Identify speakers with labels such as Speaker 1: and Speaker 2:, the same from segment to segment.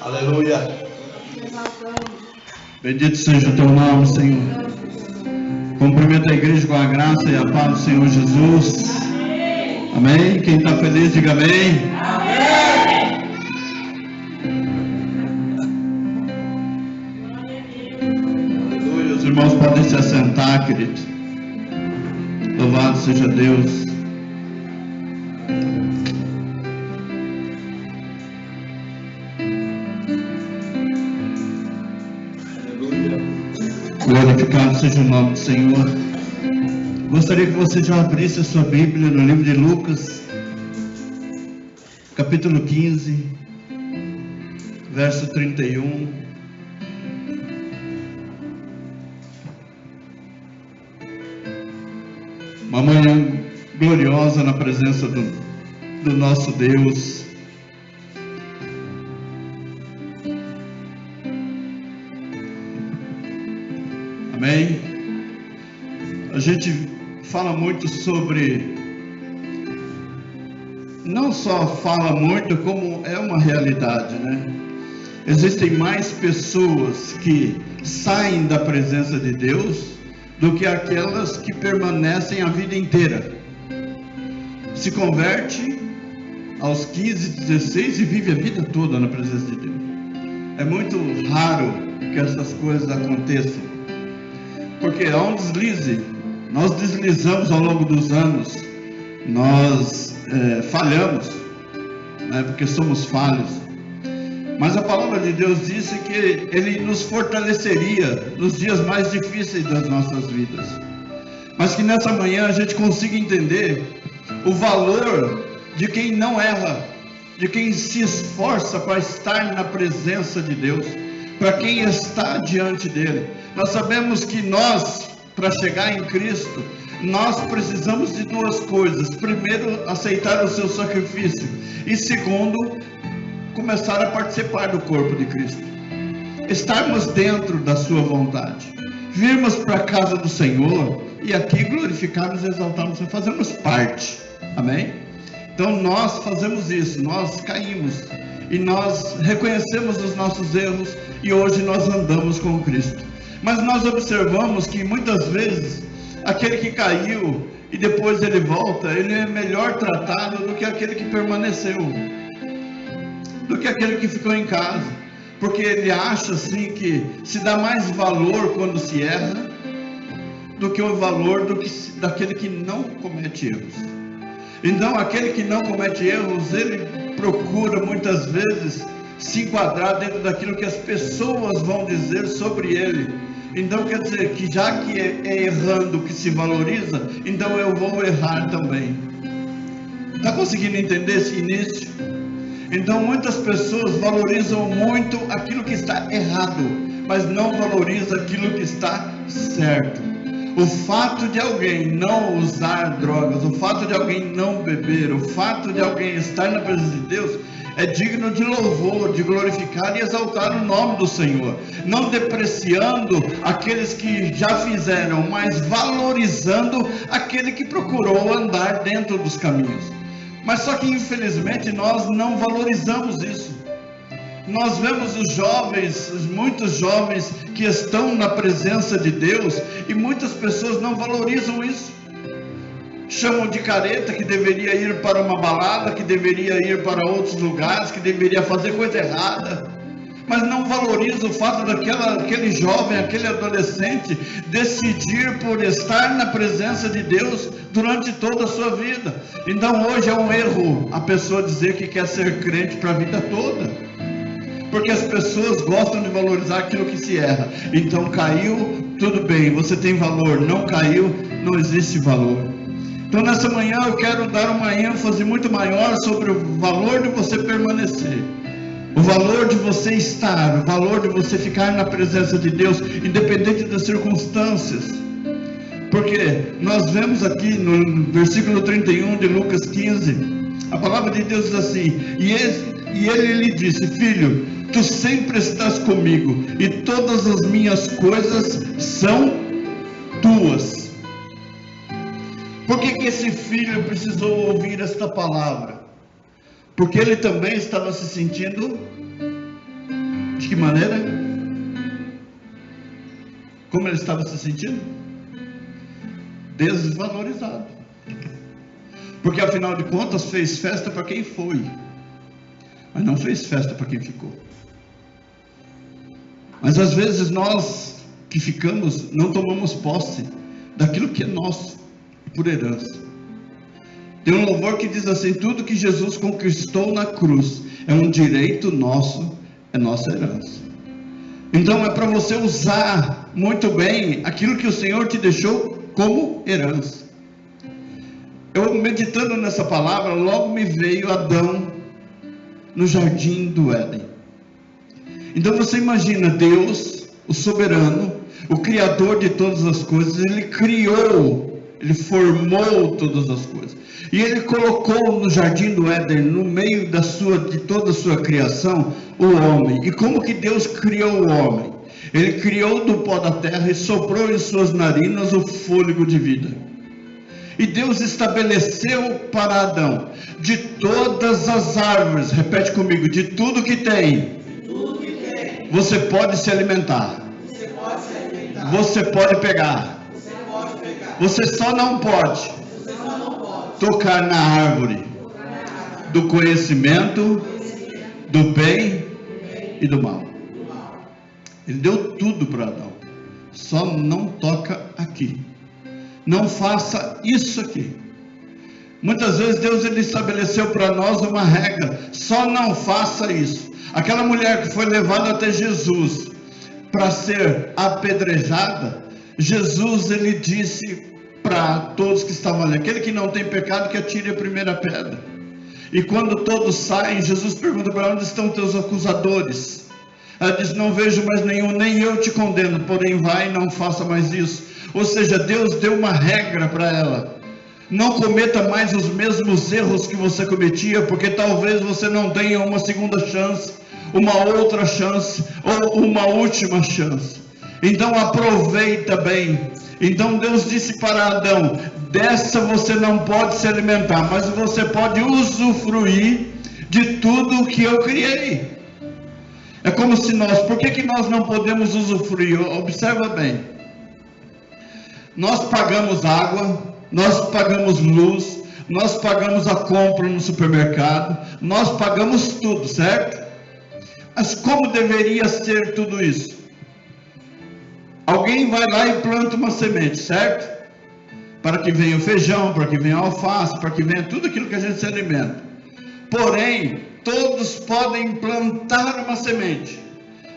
Speaker 1: Aleluia. Bendito seja o teu nome, Senhor. Cumprimento a igreja com a graça e a paz do Senhor Jesus. Amém? Quem está feliz, diga amém. Amém. Aleluia. Os irmãos podem se assentar, querido. Louvado seja Deus. Glorificado seja o nome do Senhor. Gostaria que você já abrisse a sua Bíblia no livro de Lucas, capítulo 15, verso 31. Uma manhã gloriosa na presença do nosso Deus. Amém? A gente fala muito sobre, não só fala muito, como é uma realidade, né? Existem mais pessoas que saem da presença de Deus do que aquelas que permanecem a vida inteira. Se converte aos 15, 16 e vive a vida toda na presença de Deus. É muito raro que essas coisas aconteçam. Porque há um deslize, nós deslizamos ao longo dos anos, nós falhamos, né, porque somos falhos. Mas a palavra de Deus disse que Ele nos fortaleceria nos dias mais difíceis das nossas vidas. Mas que nessa manhã a gente consiga entender o valor de quem não erra, de quem se esforça para estar na presença de Deus, para quem está diante dele. Nós sabemos que nós, para chegar em Cristo, nós precisamos de duas coisas. Primeiro, aceitar o seu sacrifício. E segundo, começar a participar do corpo de Cristo. Estarmos dentro da sua vontade. Virmos para a casa do Senhor e aqui glorificarmos e exaltarmos, fazemos parte. Amém? Então nós fazemos isso, nós caímos. E nós reconhecemos os nossos erros e hoje nós andamos com Cristo. Mas nós observamos que muitas vezes aquele que caiu e depois ele volta, ele é melhor tratado do que aquele que permaneceu, do que aquele que ficou em casa, porque ele acha assim que se dá mais valor quando se erra do que o valor daquele que não comete erros. Então aquele que não comete erros, ele procura muitas vezes se enquadrar dentro daquilo que as pessoas vão dizer sobre ele. Então quer dizer que já que é errando que se valoriza, então eu vou errar também. Está conseguindo entender esse início? Então muitas pessoas valorizam muito aquilo que está errado, mas não valorizam aquilo que está certo. O fato de alguém não usar drogas, o fato de alguém não beber, o fato de alguém estar na presença de Deus é digno de louvor, de glorificar e exaltar o nome do Senhor, não depreciando aqueles que já fizeram, mas valorizando aquele que procurou andar dentro dos caminhos. Mas só que infelizmente nós não valorizamos isso. Nós vemos os jovens, muitos jovens que estão na presença de Deus e muitas pessoas não valorizam isso. Chamam de careta, que deveria ir para uma balada, que deveria ir para outros lugares, que deveria fazer coisa errada, mas não valoriza o fato daquele jovem, aquele adolescente decidir por estar na presença de Deus durante toda a sua vida. Então hoje é um erro a pessoa dizer que quer ser crente para a vida toda, porque as pessoas gostam de valorizar aquilo que se erra. Então caiu, tudo bem, você tem valor. Não caiu, não existe valor. Então nessa manhã eu quero dar uma ênfase muito maior sobre o valor de você permanecer, o valor de você estar, o valor de você ficar na presença de Deus, independente das circunstâncias. Porque nós vemos aqui no versículo 31 de Lucas 15, a palavra de Deus diz assim: e ele lhe disse: filho, tu sempre estás comigo e todas as minhas coisas são tuas. Por que esse filho precisou ouvir esta palavra? Porque ele também estava se sentindo que maneira? Como ele estava se sentindo? Desvalorizado. Porque afinal de contas fez festa para quem foi, mas não fez festa para quem ficou. Mas às vezes nós que ficamos não tomamos posse daquilo que é nosso por herança. Tem um louvor que diz assim: tudo que Jesus conquistou na cruz é um direito nosso, é nossa herança. Então é para você usar muito bem aquilo que o Senhor te deixou como herança. Eu meditando nessa palavra, logo me veio Adão no jardim do Éden. Então você imagina Deus, o soberano, o criador de todas as coisas. Ele criou, ele formou todas as coisas, e ele colocou no jardim do Éden, no meio de toda a sua criação, o homem. E como que Deus criou o homem? Ele criou do pó da terra e soprou em suas narinas o fôlego de vida. E Deus estabeleceu para Adão: de todas as árvores, repete comigo, de tudo que tem, você pode se alimentar. Você pode pegar. Você só não pode tocar na árvore do conhecimento do bem e do mal. Ele deu tudo para Adão. Só não toca aqui. Não faça isso aqui. Muitas vezes Deus ele estabeleceu para nós uma regra: só não faça isso. Aquela mulher que foi levada até Jesus para ser apedrejada, Jesus ele disse para todos que estavam ali: aquele que não tem pecado que atire a primeira pedra. E quando todos saem, Jesus pergunta para ela: onde estão teus acusadores? Ela diz: não vejo mais nenhum, nem eu te condeno, porém vai e não faça mais isso. Ou seja, Deus deu uma regra para ela: não cometa mais os mesmos erros que você cometia, porque talvez você não tenha uma segunda chance, uma outra chance, ou uma última chance. Então aproveita bem. Então Deus disse para Adão: dessa você não pode se alimentar, mas você pode usufruir de tudo que eu criei. É como se por que nós não podemos usufruir? Observa bem. Nós pagamos água, nós pagamos luz, nós pagamos a compra no supermercado, nós pagamos tudo, certo? Mas como deveria ser tudo isso? Alguém vai lá e planta uma semente, certo? Para que venha o feijão, para que venha a alface, para que venha tudo aquilo que a gente se alimenta. Porém, todos podem plantar uma semente,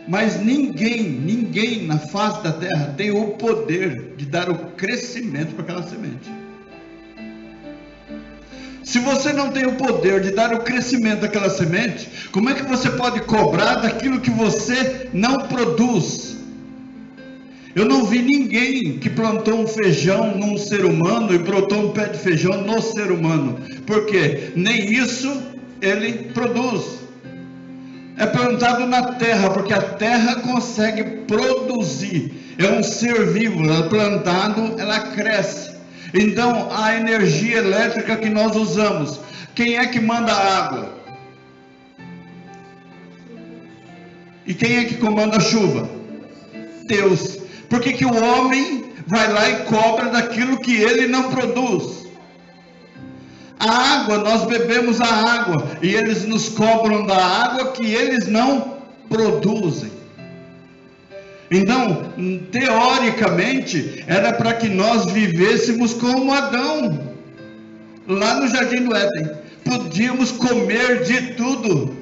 Speaker 1: mas ninguém na face da terra tem o poder de dar o crescimento para aquela semente. Se você não tem o poder de dar o crescimento daquela semente, como é que você pode cobrar daquilo que você não produz? Eu não vi ninguém que plantou um feijão num ser humano e brotou um pé de feijão no ser humano, porque nem isso ele produz. É plantado na terra, porque a terra consegue produzir. É um ser vivo, ela plantado, ela cresce. Então a energia elétrica que nós usamos, quem é que manda a água? E quem é que comanda a chuva? Deus. Por que o homem vai lá e cobra daquilo que ele não produz? A água, nós bebemos a água, e eles nos cobram da água que eles não produzem. Então, teoricamente, era para que nós vivêssemos como Adão, lá no jardim do Éden. Podíamos comer de tudo.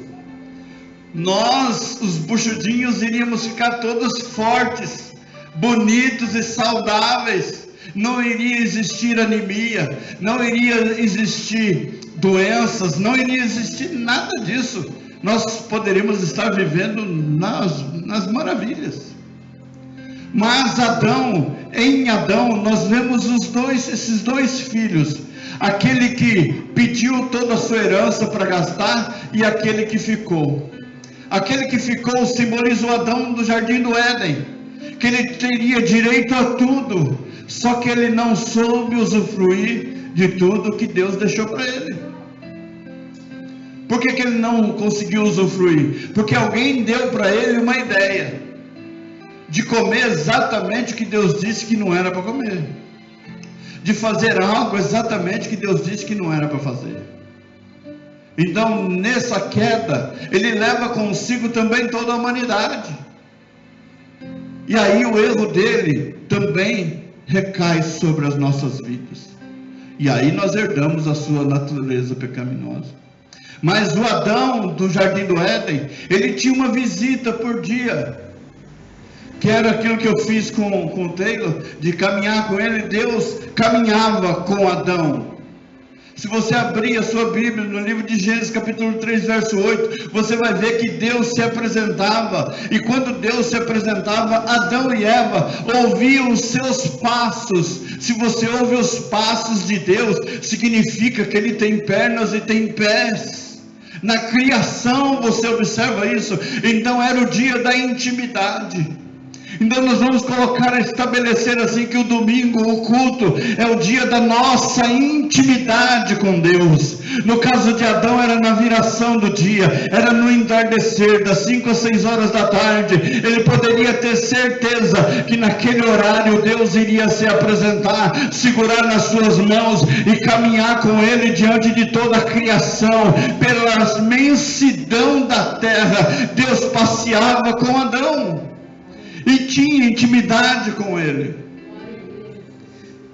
Speaker 1: Nós, os buchudinhos, iríamos ficar todos fortes, bonitos e saudáveis. Não iria existir anemia, não iria existir doenças, não iria existir nada disso. Nós poderíamos estar vivendo nas maravilhas. Mas em Adão, nós vemos esses dois filhos. Aquele que pediu toda a sua herança para gastar e aquele que ficou. Aquele que ficou simboliza o Adão do jardim do Éden, que ele teria direito a tudo, só que ele não soube usufruir de tudo que Deus deixou para ele. Por que ele não conseguiu usufruir? Porque alguém deu para ele uma ideia de comer exatamente o que Deus disse que não era para comer, de fazer algo exatamente que Deus disse que não era para fazer. Então, nessa queda, ele leva consigo também toda a humanidade. E aí o erro dele também recai sobre as nossas vidas. E aí nós herdamos a sua natureza pecaminosa. Mas o Adão do Jardim do Éden, ele tinha uma visita por dia, que era aquilo que eu fiz com o Taylor, de caminhar com ele. Deus caminhava com Adão. Se você abrir a sua Bíblia no livro de Gênesis capítulo 3 verso 8, você vai ver que Deus se apresentava, e quando Deus se apresentava, Adão e Eva ouviam os seus passos. Se você ouve os passos de Deus, significa que Ele tem pernas e tem pés. Na criação você observa isso. Então era o dia da intimidade. Então nós vamos estabelecer assim, que o domingo, o culto, é o dia da nossa intimidade com Deus. No caso de Adão era na viração do dia, era no entardecer, das 5 às 6 horas da tarde. Ele poderia ter certeza que naquele horário Deus iria se apresentar, segurar nas suas mãos e caminhar com ele diante de toda a criação. Pela imensidão da terra, Deus passeava com Adão e tinha intimidade com ele.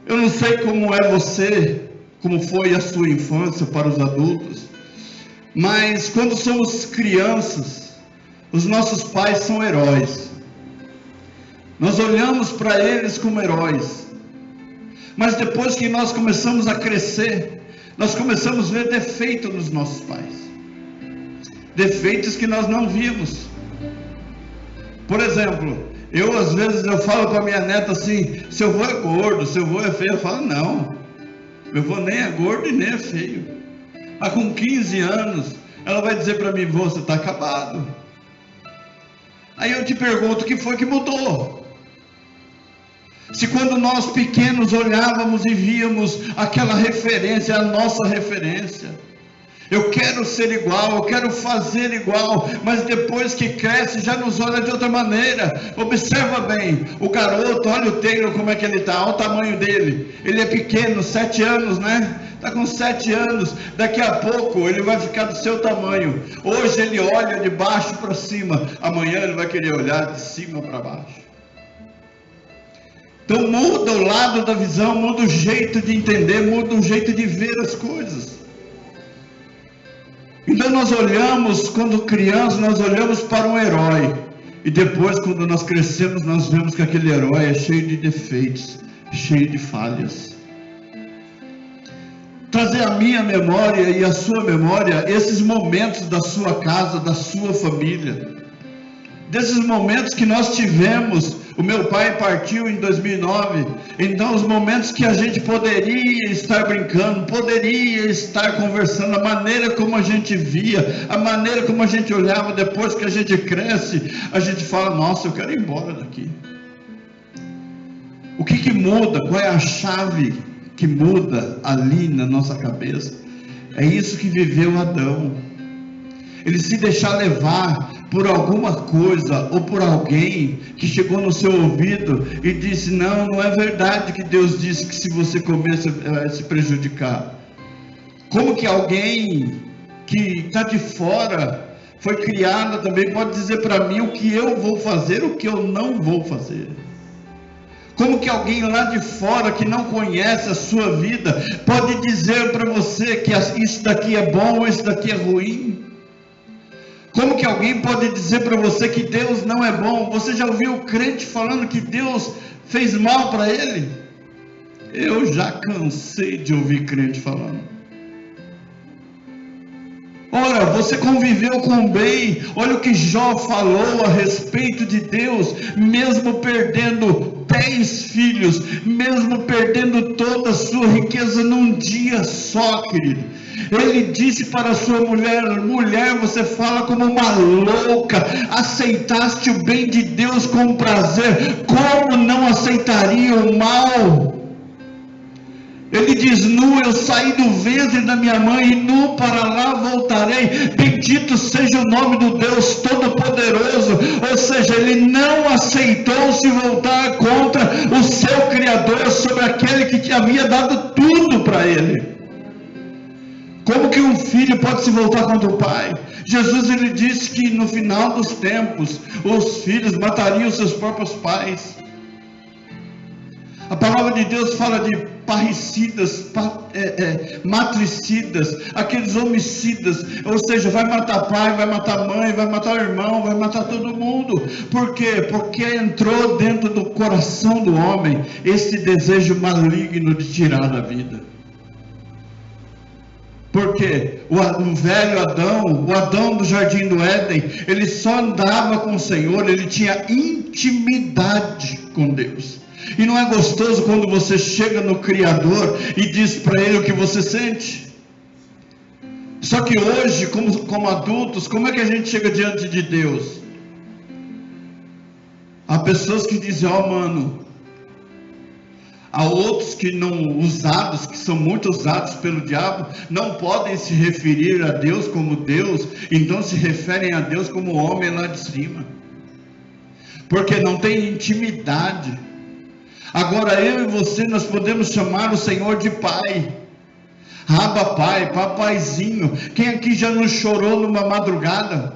Speaker 1: Eu não sei como é você, como foi a sua infância para os adultos, mas quando somos crianças, os nossos pais são heróis. Nós olhamos para eles como heróis. Mas depois que nós começamos a crescer, nós começamos a ver defeito nos nossos pais. Defeitos que nós não vimos. Por exemplo, às vezes eu falo com a minha neta assim: seu avô é gordo, seu avô é feio. Eu falo: não, meu avô nem é gordo e nem é feio. Com 15 anos, ela vai dizer para mim: vô, você está acabado. Aí eu te pergunto: o que foi que mudou? Se quando nós pequenos olhávamos e víamos aquela referência, a nossa referência, eu quero ser igual, eu quero fazer igual, mas depois que cresce já nos olha de outra maneira. Observa bem, o garoto, olha o Taylor como é que ele está, olha o tamanho dele. Ele é pequeno, 7 anos, né? Está com 7 anos, daqui a pouco ele vai ficar do seu tamanho. Hoje ele olha de baixo para cima, amanhã ele vai querer olhar de cima para baixo. Então muda o lado da visão, muda o jeito de entender, muda o jeito de ver as coisas. Então nós olhamos, quando crianças, nós olhamos para um herói, e depois quando nós crescemos, nós vemos que aquele herói é cheio de defeitos, cheio de falhas. Trazer à minha memória e à sua memória esses momentos da sua casa, da sua família, desses momentos que nós tivemos. O meu pai partiu em 2009, então os momentos que a gente poderia estar brincando, poderia estar conversando, a maneira como a gente via, a maneira como a gente olhava. Depois que a gente cresce, a gente fala: nossa, eu quero ir embora daqui. O que muda? Qual é a chave que muda ali na nossa cabeça? É isso que viveu Adão. Ele se deixar levar por alguma coisa ou por alguém que chegou no seu ouvido e disse: não é verdade que Deus disse que se você comer você vai se prejudicar. Como que alguém que está de fora, foi criado também, pode dizer para mim o que eu vou fazer, o que eu não vou fazer? Como que alguém lá de fora, que não conhece a sua vida, pode dizer para você que isso daqui é bom ou isso daqui é ruim? Como que alguém pode dizer para você que Deus não é bom? Você já ouviu o crente falando que Deus fez mal para ele? Eu já cansei de ouvir crente falando. Ora, você conviveu com o bem. Olha o que Jó falou a respeito de Deus, mesmo perdendo 10 filhos, mesmo perdendo toda a sua riqueza num dia só, querido. Ele disse para a sua mulher: mulher, você fala como uma louca, aceitaste o bem de Deus com prazer, como não aceitaria o mal? Ele diz: nu eu saí do ventre da minha mãe, e nu para lá voltarei. Bendito seja o nome do Deus Todo-Poderoso. Ou seja, ele não aceitou se voltar contra o seu Criador, sobre aquele que havia dado tudo para ele. Como que um filho pode se voltar contra o pai? Jesus, ele disse que no final dos tempos, os filhos matariam seus próprios pais. A palavra de Deus fala de parricidas, matricidas, aqueles homicidas, ou seja, vai matar pai, vai matar mãe, vai matar irmão, vai matar todo mundo. Por quê? Porque entrou dentro do coração do homem esse desejo maligno de tirar a vida. Porque o velho Adão, o Adão do jardim do Éden, ele só andava com o Senhor, ele tinha intimidade com Deus. E não é gostoso quando você chega no Criador e diz para ele o que você sente? Só que hoje, como adultos, como é que a gente chega diante de Deus? Há pessoas que dizem: ó, mano. Há outros que não usados, que são muito usados pelo diabo, não podem se referir a Deus como Deus, então se referem a Deus como homem lá de cima, porque não tem intimidade. Agora eu e você, nós podemos chamar o Senhor de Pai. Abba Pai, Papaizinho. Quem aqui já não chorou numa madrugada?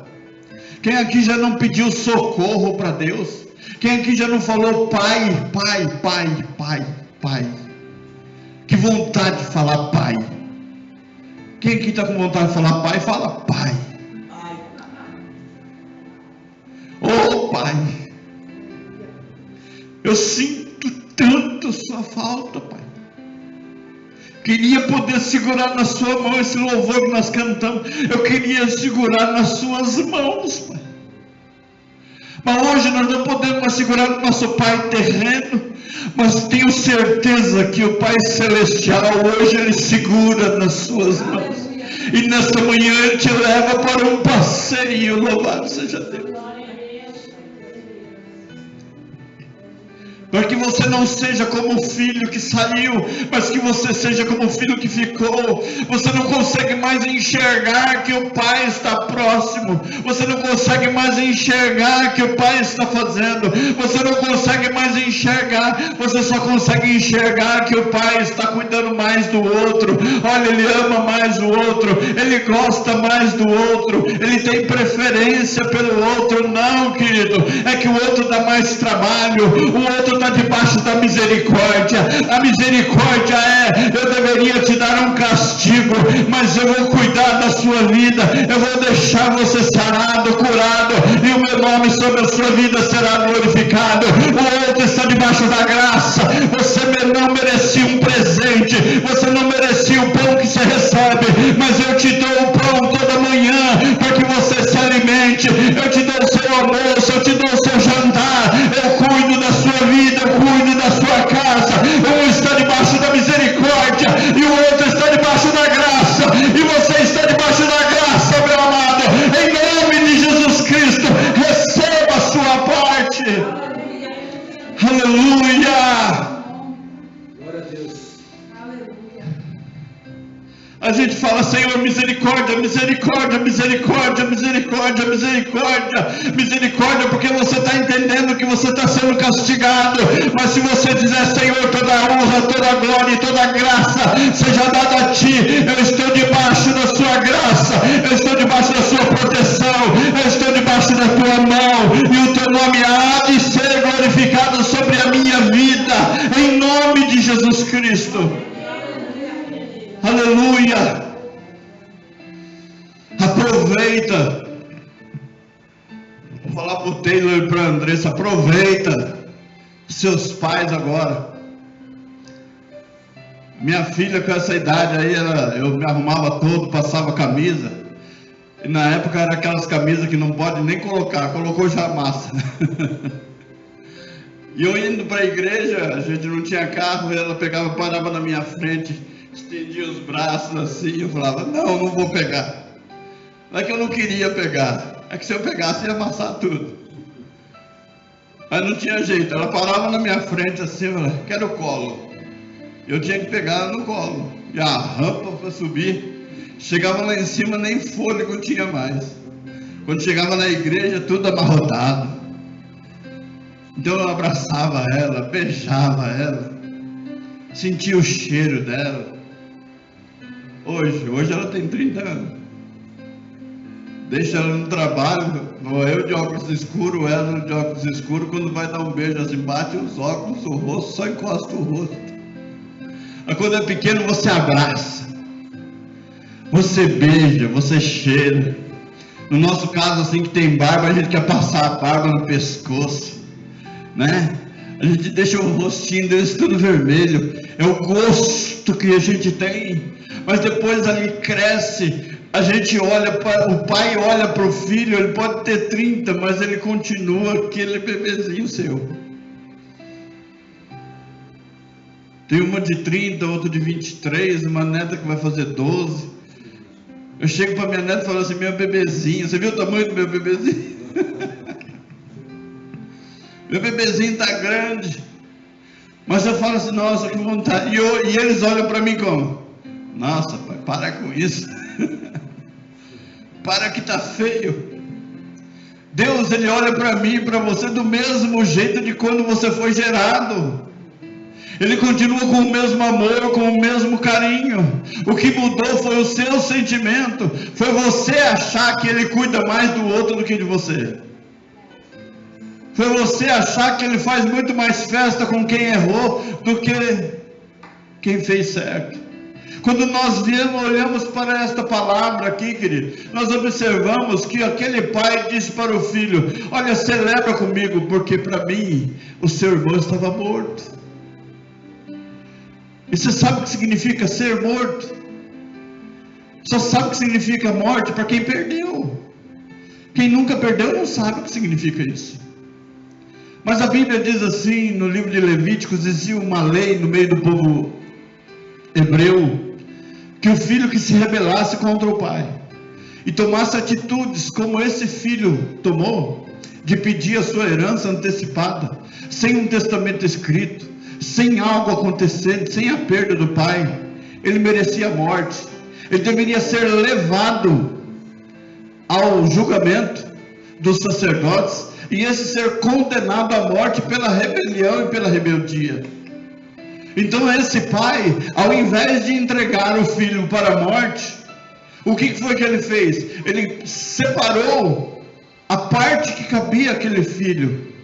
Speaker 1: Quem aqui já não pediu socorro para Deus? Quem aqui já não falou Pai, Pai, Pai, Pai, Pai? Que vontade de falar Pai. Quem aqui está com vontade de falar Pai, fala Pai. Oh Pai, eu sinto tanto sua falta, Pai. Queria poder segurar na sua mão esse louvor que nós cantamos. Eu queria segurar nas suas mãos, Pai. Mas hoje nós não podemos mais segurar o nosso Pai terreno, mas tenho certeza que o Pai Celestial hoje ele segura nas suas mãos. E nesta manhã ele te leva para um passeio. Louvado seja Deus. Para que você não seja como o filho que saiu, mas que você seja como o filho que ficou. Você não consegue mais enxergar que o Pai está próximo. Você não consegue mais enxergar que o Pai está fazendo. Você não consegue mais enxergar. Você só consegue enxergar que o Pai está cuidando mais do outro. Olha, Ele ama mais o outro. Ele gosta mais do outro. Ele tem preferência pelo outro. Não, querido. É que o outro dá mais trabalho. O outro debaixo da misericórdia. A misericórdia eu deveria te dar um castigo, mas eu vou cuidar da sua vida, eu vou deixar você sarado, curado, e o meu nome sobre a sua vida será glorificado. O outro está debaixo da graça. Você não merecia um presente, você não merecia o pão que você recebe, mas eu te dou o pão toda manhã para que você se alimente. Eu te dou o seu almoço, eu te dou o seu jantar, eu cuido da sua vida, eu cuido da sua casa. Um está debaixo da misericórdia e o outro está debaixo da graça, e você está debaixo da graça, meu amado. Em nome de Jesus Cristo, receba a sua parte. Aleluia.
Speaker 2: Glória a Deus.
Speaker 1: A gente fala: Senhor, misericórdia, misericórdia, misericórdia, misericórdia, misericórdia, misericórdia, porque você está entendendo que você está sendo castigado. Mas se você dizer: Senhor, toda a honra, toda a glória e toda a graça seja dada a Ti, eu estou debaixo da Sua graça, eu estou debaixo da Sua proteção, eu estou debaixo da Tua mão, e o Teu nome há de ser glorificado sobre a minha vida, em nome de Jesus Cristo. Aleluia. Aproveita. Vou falar para o Taylor e para a Andressa: aproveita seus pais agora. Minha filha, com essa idade aí, eu me arrumava todo, passava camisa, e na época era aquelas camisas que não pode nem colocar, colocou já massa. E eu indo para a igreja, a gente não tinha carro, ela parava na minha frente, estendia os braços assim, eu falava: não vou pegar. Não é que eu não queria pegar, é que se eu pegasse ia amassar tudo. Mas não tinha jeito, ela parava na minha frente assim, eu falava: quero colo. Eu tinha que pegar ela no colo. E a rampa para subir, chegava lá em cima, nem fôlego tinha mais. Quando chegava na igreja, tudo amarrotado. Então eu abraçava ela, beijava ela, sentia o cheiro dela. Hoje ela tem 30 anos. Deixa ela no trabalho, eu de óculos escuros, ela de óculos escuros, quando vai dar um beijo assim, bate os óculos, o rosto, só encosta o rosto. Mas quando é pequeno, você abraça, você beija, você cheira. No nosso caso, assim que tem barba, a gente quer passar a barba no pescoço, né? A gente deixa o rostinho deles tudo vermelho, é o gosto que a gente tem. Mas depois ali cresce, a gente olha para o pai, olha para o filho, ele pode ter 30, mas ele continua aquele bebezinho seu. Tem uma de 30, outra de 23, uma neta que vai fazer 12. Eu chego para minha neta e falo assim: meu bebezinho, você viu o tamanho do meu bebezinho? Meu bebezinho está grande. Mas eu falo assim: nossa, que vontade. E eles olham para mim como: nossa, pai, para com isso. Para que está feio. Deus, ele olha para mim e para você do mesmo jeito de quando você foi gerado. Ele continua com o mesmo amor, com o mesmo carinho. O que mudou foi o seu sentimento. Foi você achar que ele cuida mais do outro do que de você. Foi você achar que ele faz muito mais festa com quem errou do que quem fez certo. Quando nós olhamos para esta palavra aqui, querido, nós observamos que aquele pai disse para o filho: olha, celebra comigo, porque para mim o seu irmão estava morto. E você sabe o que significa ser morto? Só sabe o que significa morte para quem perdeu. Quem nunca perdeu não sabe o que significa isso. Mas a Bíblia diz assim, no livro de Levíticos, existia uma lei no meio do povo hebreu, que o filho que se rebelasse contra o pai e tomasse atitudes como esse filho tomou, de pedir a sua herança antecipada, sem um testamento escrito, sem algo acontecendo, sem a perda do pai, ele merecia a morte. Ele deveria ser levado ao julgamento dos sacerdotes, e esse ser condenado à morte pela rebelião e pela rebeldia. Então esse pai, ao invés de entregar o filho para a morte, o que foi que ele fez? Ele separou a parte que cabia àquele filho.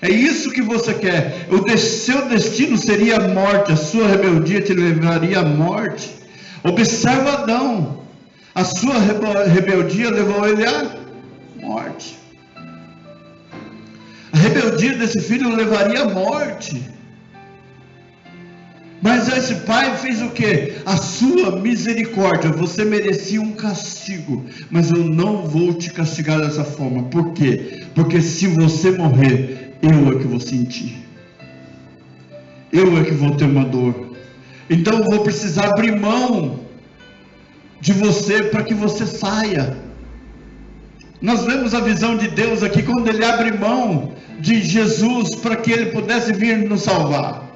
Speaker 1: É isso que você quer. O seu destino seria a morte, a sua rebeldia te levaria à morte. Observa Adão, a sua rebeldia levou ele à morte. A rebeldia desse filho levaria à morte. Mas esse pai fez o que? A sua misericórdia. Você merecia um castigo, mas eu não vou te castigar dessa forma. Por quê? Porque se você morrer, eu é que vou sentir. Eu é que vou ter uma dor. Então eu vou precisar abrir mão de você para que você saia. Nós vemos a visão de Deus aqui quando ele abre mão de Jesus para que ele pudesse vir nos salvar.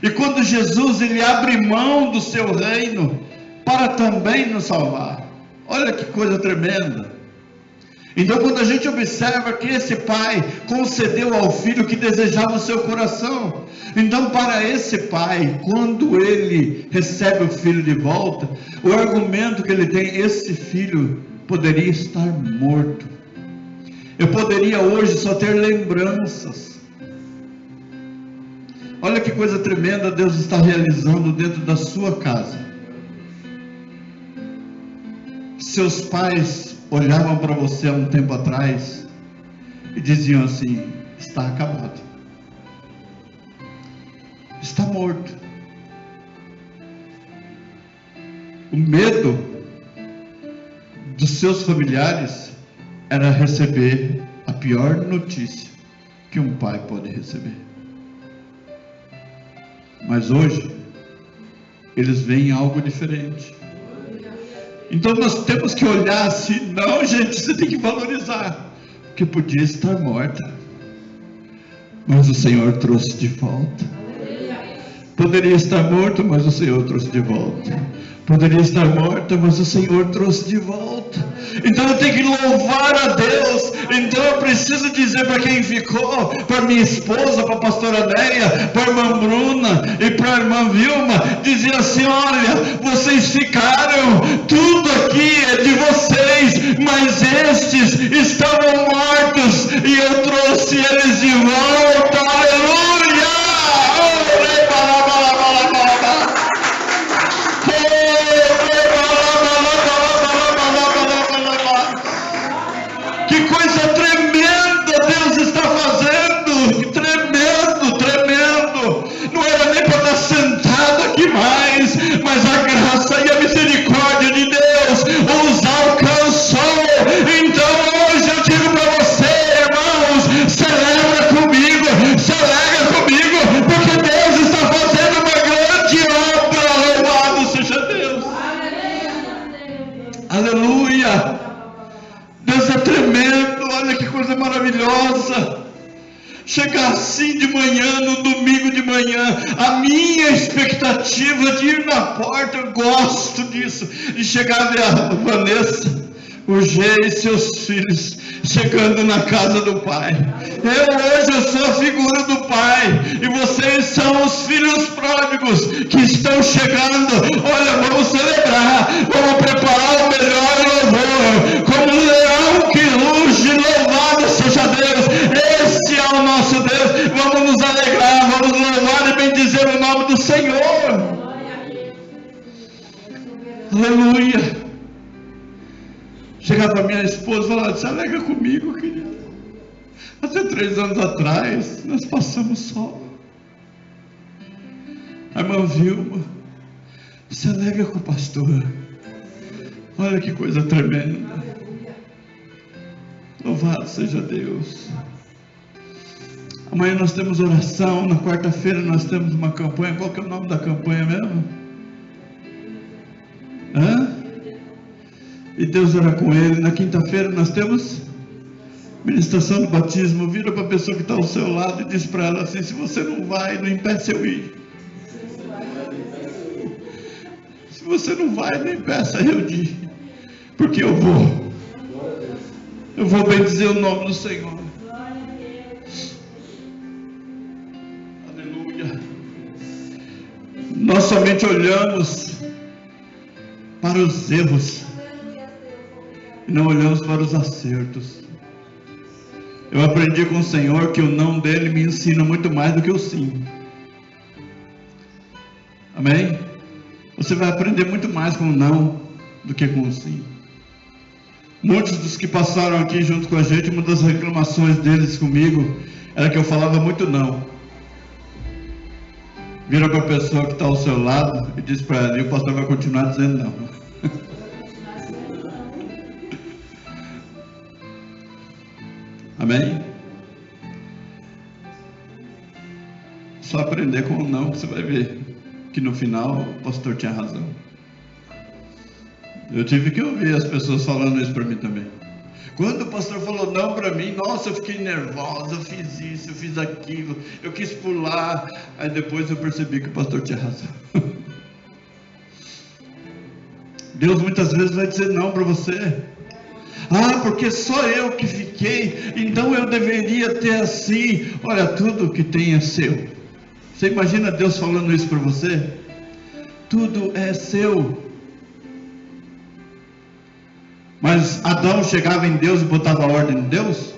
Speaker 1: E quando Jesus ele abre mão do seu reino para também nos salvar. Olha que coisa tremenda. Então quando a gente observa que esse pai concedeu ao filho que desejava o seu coração, então para esse pai, quando ele recebe o filho de volta, o argumento que ele tem: esse filho poderia estar morto, eu poderia hoje só ter lembranças. Olha que coisa tremenda Deus está realizando dentro da sua casa. Seus pais olhavam para você há um tempo atrás e diziam assim: está acabado, está morto. O medo dos seus familiares era receber a pior notícia que um pai pode receber. Mas hoje eles veem algo diferente. Então nós temos que olhar assim: não, gente, você tem que valorizar, porque podia estar morta, mas o Senhor trouxe de volta. Poderia estar morto, mas o Senhor trouxe de volta. Poderia estar morta, mas o Senhor trouxe de volta. Então eu tenho que louvar a Deus. Então eu preciso dizer para quem ficou, para minha esposa, para a pastora Neia, para a irmã Bruna e para a irmã Vilma, dizer assim: olha, vocês ficaram, tudo aqui é de vocês, mas estes estavam mortos e eu trouxe eles de volta. Aleluia! Que coisa tremenda Deus está fazendo! Tremendo, tremendo! Não era nem para estar sentado aqui mais, mas a graça e a misericórdia de Deus os alcançou. Então hoje eu digo para você, irmãos, celebra comigo, porque Deus está fazendo uma grande obra. Louvado seja Deus! Aleluia! Deus é tremendo, olha que coisa maravilhosa. Chegar assim de manhã, no domingo de manhã, a minha expectativa de ir na porta, eu gosto disso, de chegar e ver a Vanessa, o G e seus filhos chegando na casa do Pai. Hoje eu sou a figura do Pai, e vocês são os filhos pródigos que estão chegando. Olha, vamos celebrar, vamos preparar o melhor louvor, como um leão que ruge. Louvado seja Deus, esse é o nosso Deus. Vamos nos alegrar, vamos louvar e bendizer o nome do Senhor. Aleluia. Chegar para minha esposa e falar: se alegra comigo, querida. Até 3 anos atrás, nós passamos só. A irmã Vilma, se alegra com o pastor. Olha que coisa tremenda. Louvado seja Deus. Amanhã nós temos oração. Na quarta-feira nós temos uma campanha. Qual que é o nome da campanha mesmo? E Deus ora com ele. Na quinta-feira nós temos ministração do batismo. Vira para a pessoa que está ao seu lado e diz para ela assim: se você não vai, não impeça eu ir. Se você não vai, não impeça eu de ir, porque eu vou. Eu vou bendizer o nome do Senhor. Aleluia. Nós somente olhamos para os erros e não olhamos para os acertos. Eu aprendi com o Senhor que o não dele me ensina muito mais do que o sim. Amém? Você vai aprender muito mais com o não do que com o sim. Muitos dos que passaram aqui junto com a gente, uma das reclamações deles comigo era que eu falava muito não. Vira para a pessoa que está ao seu lado e diz para ela: e o pastor vai continuar dizendo não. Amém? Só aprender com o não, que você vai ver que no final o pastor tinha razão. Eu tive que ouvir as pessoas falando isso para mim também. Quando o pastor falou não para mim, nossa, eu fiquei nervosa, eu fiz isso, eu fiz aquilo, eu quis pular. Aí depois eu percebi que o pastor tinha razão. Deus muitas vezes vai dizer não para você. Ah, porque só eu que fiquei, então eu deveria ter assim. Olha, tudo que tem é seu. Você imagina Deus falando isso para você? Tudo é seu. Mas Adão chegava em Deus e botava a ordem em Deus?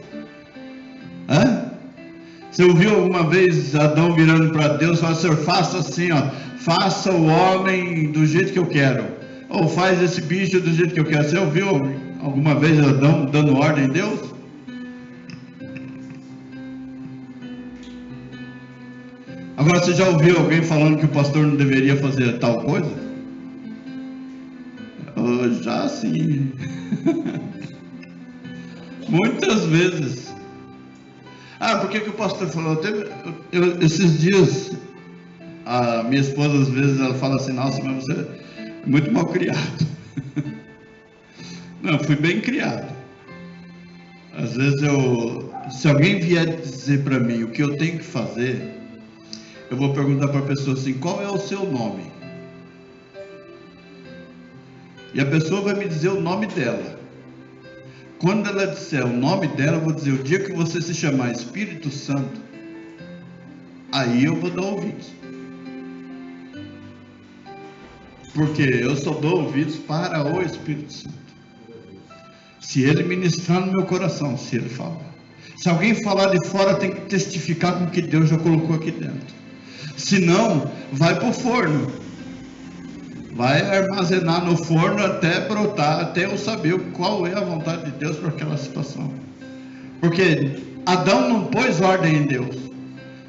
Speaker 1: Você ouviu alguma vez Adão virando para Deus e falando: Senhor, faça assim, ó, faça o homem do jeito que eu quero, ou faz esse bicho do jeito que eu quero? Você ouviu alguma vez Adão dando ordem em Deus? Agora, você já ouviu alguém falando que o pastor não deveria fazer tal coisa? Já sim. Muitas vezes. Por que o pastor falou? Esses dias, a minha esposa às vezes ela fala assim: nossa, mas você é muito mal criado. Não, eu fui bem criado. Às vezes se alguém vier dizer para mim o que eu tenho que fazer, eu vou perguntar para a pessoa assim: qual é o seu nome? E a pessoa vai me dizer o nome dela. Quando ela disser o nome dela, eu vou dizer: o dia que você se chamar Espírito Santo, aí eu vou dar ouvidos. Porque eu só dou ouvidos para o Espírito Santo. Se ele ministrar no meu coração, se ele falar. Se alguém falar de fora, tem que testificar com o que Deus já colocou aqui dentro. Se não, vai para o forno. Vai armazenar no forno até brotar, até eu saber qual é a vontade de Deus para aquela situação. Porque Adão não pôs ordem em Deus,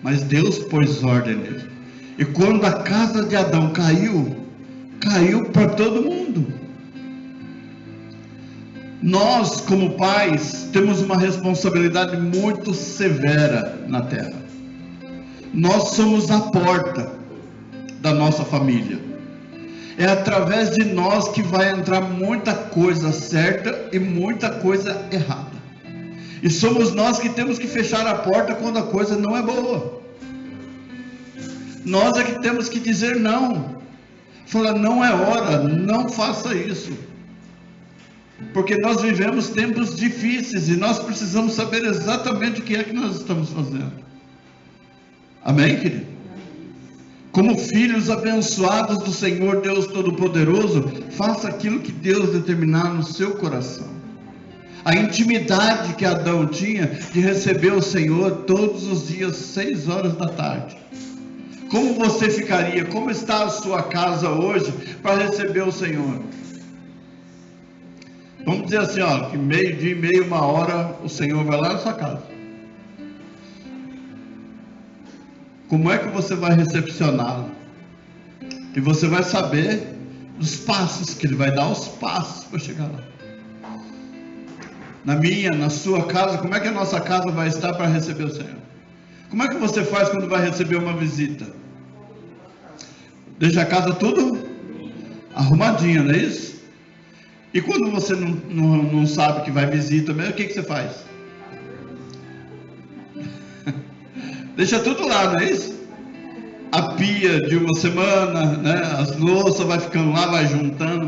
Speaker 1: mas Deus pôs ordem nele. E quando a casa de Adão caiu, caiu para todo mundo. Nós, como pais, temos uma responsabilidade muito severa na terra. Nós somos a porta da nossa família. É através de nós que vai entrar muita coisa certa e muita coisa errada. E somos nós que temos que fechar a porta quando a coisa não é boa. Nós é que temos que dizer não. Falar: não é hora, não faça isso. Porque nós vivemos tempos difíceis e nós precisamos saber exatamente o que é que nós estamos fazendo. Amém, querido? Como filhos abençoados do Senhor Deus Todo-Poderoso, faça aquilo que Deus determinar no seu coração. A intimidade que Adão tinha de receber o Senhor todos os dias, 6 horas da tarde. Como você ficaria? Como está a sua casa hoje para receber o Senhor? Vamos dizer assim, ó, que meio-dia e meia, 1h, o Senhor vai lá na sua casa. Como é que você vai recepcioná-lo? E você vai saber os passos que ele vai dar, os passos para chegar lá. Na minha, na sua casa, como é que a nossa casa vai estar para receber o Senhor? Como é que você faz quando vai receber uma visita? Deixa a casa tudo arrumadinha, não é isso? E quando você não sabe que vai visita mesmo, o que você faz? Deixa tudo lá, não é isso? A pia de uma semana, né? As louças vai ficando lá, vai juntando.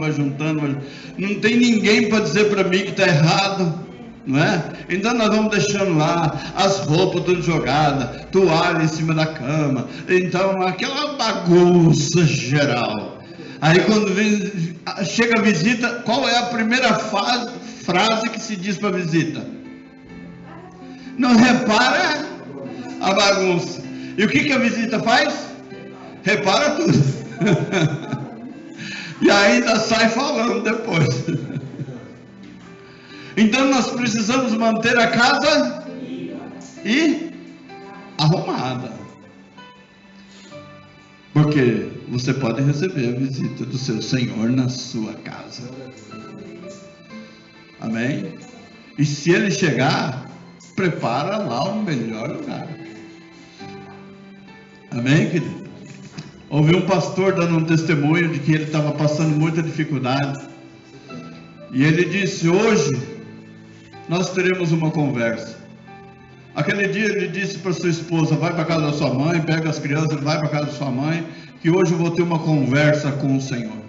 Speaker 1: Não tem ninguém para dizer para mim que está errado, não é? Então nós vamos deixando lá as roupas tudo jogadas, toalha em cima da cama, então aquela bagunça geral. Aí quando chega a visita, qual é a primeira frase que se diz para a visita? Não repara a bagunça. E o que a visita faz? Repara tudo. E ainda sai falando depois. Então nós precisamos manter a casa e arrumada. Porque você pode receber a visita do seu Senhor na sua casa. Amém? E se ele chegar, prepara lá o melhor lugar. Amém, querido? Ouvi um pastor dando um testemunho de que ele estava passando muita dificuldade. E ele disse: hoje nós teremos uma conversa. Aquele dia ele disse para sua esposa: vai para casa da sua mãe, pega as crianças, vai para casa da sua mãe, que hoje eu vou ter uma conversa com o Senhor.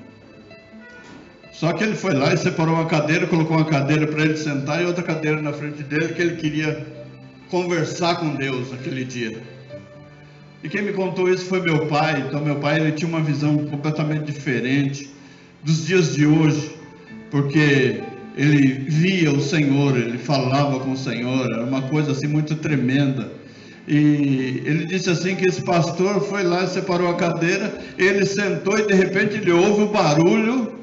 Speaker 1: Só que ele foi lá e separou uma cadeira, colocou uma cadeira para ele sentar e outra cadeira na frente dele, que ele queria conversar com Deus aquele dia. E quem me contou isso foi meu pai. Então meu pai, ele tinha uma visão completamente diferente dos dias de hoje, porque ele via o Senhor, ele falava com o Senhor, era uma coisa assim muito tremenda. E ele disse assim que esse pastor foi lá e separou a cadeira, ele sentou e de repente ele ouve o barulho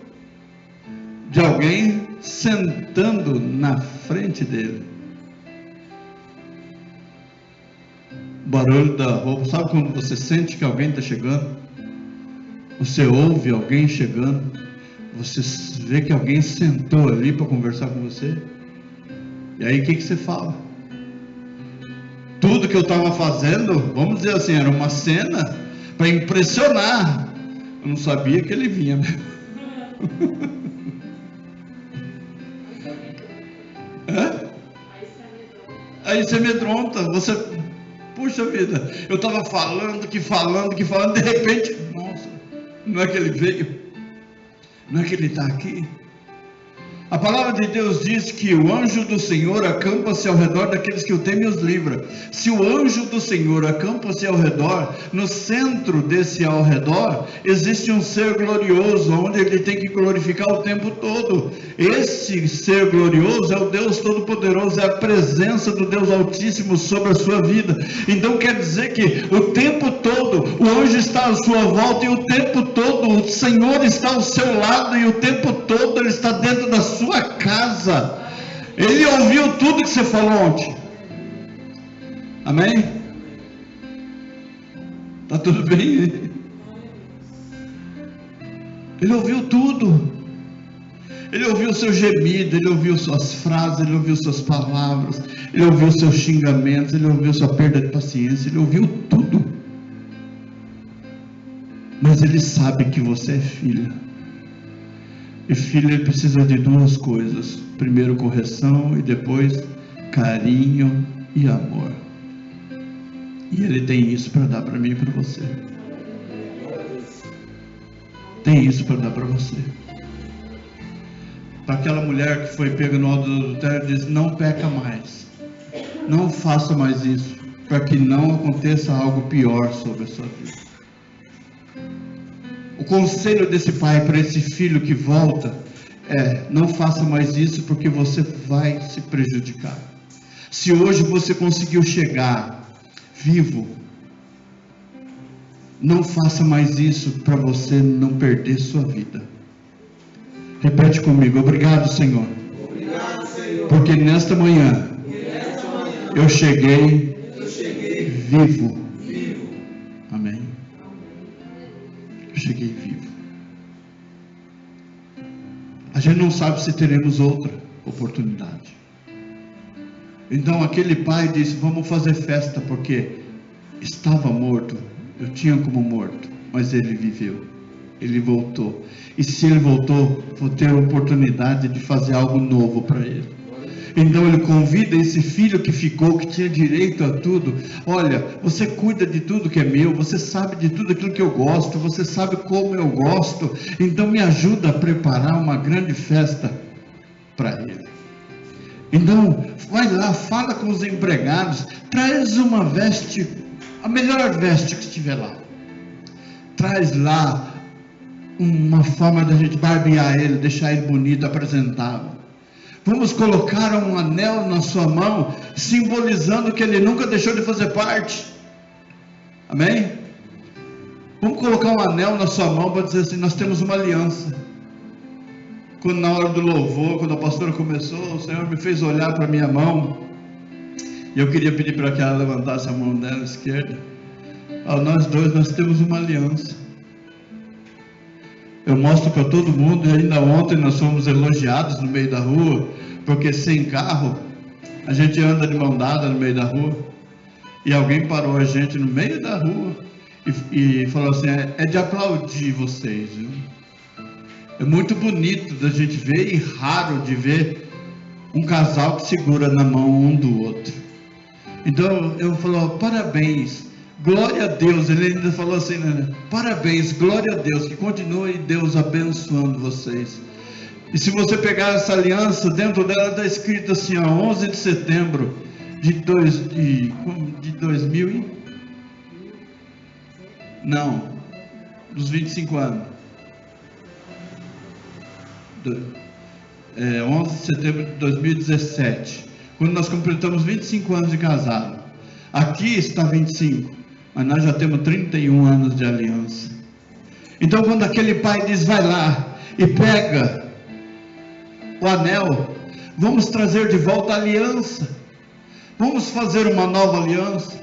Speaker 1: de alguém sentando na frente dele. O barulho da roupa. Sabe quando você sente que alguém está chegando? Você ouve alguém chegando, você vê que alguém sentou ali para conversar com você, e aí o que você fala? Tudo que eu estava fazendo, vamos dizer assim, era uma cena para impressionar. Eu não sabia que ele vinha mesmo. Aí você amedronta, você Puxa vida, eu estava falando, de repente, nossa, não é que ele veio, não é que ele está aqui. A palavra de Deus diz que o anjo do Senhor acampa-se ao redor daqueles que o temem e os livra. Se o anjo do Senhor acampa-se ao redor, no centro desse ao redor, existe um ser glorioso, onde ele tem que glorificar o tempo todo. Esse ser glorioso é o Deus Todo-Poderoso, é a presença do Deus Altíssimo sobre a sua vida. Então quer dizer que o tempo todo, o anjo está à sua volta, e o tempo todo, o Senhor está ao seu lado, e o tempo todo ele está dentro da sua casa. Ele ouviu tudo que você falou ontem. Amém? Está tudo bem? Ele ouviu tudo. Ele ouviu o seu gemido, ele ouviu suas frases, ele ouviu suas palavras, ele ouviu seus xingamentos, ele ouviu sua perda de paciência, ele ouviu tudo. Mas ele sabe que você é filha. E filho, ele precisa de duas coisas: primeiro correção e depois carinho e amor. E ele tem isso para dar para mim e para você. Tem isso para dar para você. Para aquela mulher que foi pega no alto do adultério, diz: não peca mais, não faça mais isso, para que não aconteça algo pior sobre a sua vida. O conselho desse pai para esse filho que volta é: não faça mais isso, porque você vai se prejudicar. Se hoje você conseguiu chegar vivo, não faça mais isso para você não perder sua vida. Repete comigo: obrigado, Senhor, porque nesta manhã eu cheguei vivo. Amém. Eu cheguei vivo. A gente não sabe se teremos outra oportunidade. Então aquele pai disse: vamos fazer festa, porque estava morto, eu tinha como morto, mas ele viveu, ele voltou. E se ele voltou, vou ter a oportunidade de fazer algo novo para ele. Então ele convida esse filho que ficou, que tinha direito a tudo: olha, você cuida de tudo que é meu, você sabe de tudo aquilo que eu gosto, você sabe como eu gosto, então me ajuda a preparar uma grande festa para ele. Então vai lá, fala com os empregados, traz uma veste, a melhor veste que estiver lá, traz lá uma forma da gente barbear ele, deixar ele bonito, apresentável. Vamos colocar um anel na sua mão, simbolizando que ele nunca deixou de fazer parte. Amém? Vamos colocar um anel na sua mão para dizer assim: nós temos uma aliança. Quando na hora do louvor, quando a pastora começou, o Senhor me fez olhar para a minha mão, e eu queria pedir para que ela levantasse a mão dela esquerda. Nós dois, nós temos uma aliança. Eu mostro para todo mundo, e ainda ontem nós fomos elogiados no meio da rua, porque sem carro, a gente anda de mão dada no meio da rua, e alguém parou a gente no meio da rua, e falou assim: é de aplaudir vocês, viu? É muito bonito da gente ver, e raro de ver um casal que segura na mão um do outro. Então eu falo: parabéns. Glória a Deus. Ele ainda falou assim, né? Parabéns, glória a Deus, que continue Deus abençoando vocês. E se você pegar essa aliança, dentro dela está escrito assim, 11 de setembro de 2000 e... não, dos 25 anos. 11 de setembro de 2017, quando nós completamos 25 anos de casado. Aqui está 25, mas nós já temos 31 anos de aliança. Então quando aquele pai diz: vai lá e pega o anel, vamos trazer de volta a aliança, vamos fazer uma nova aliança.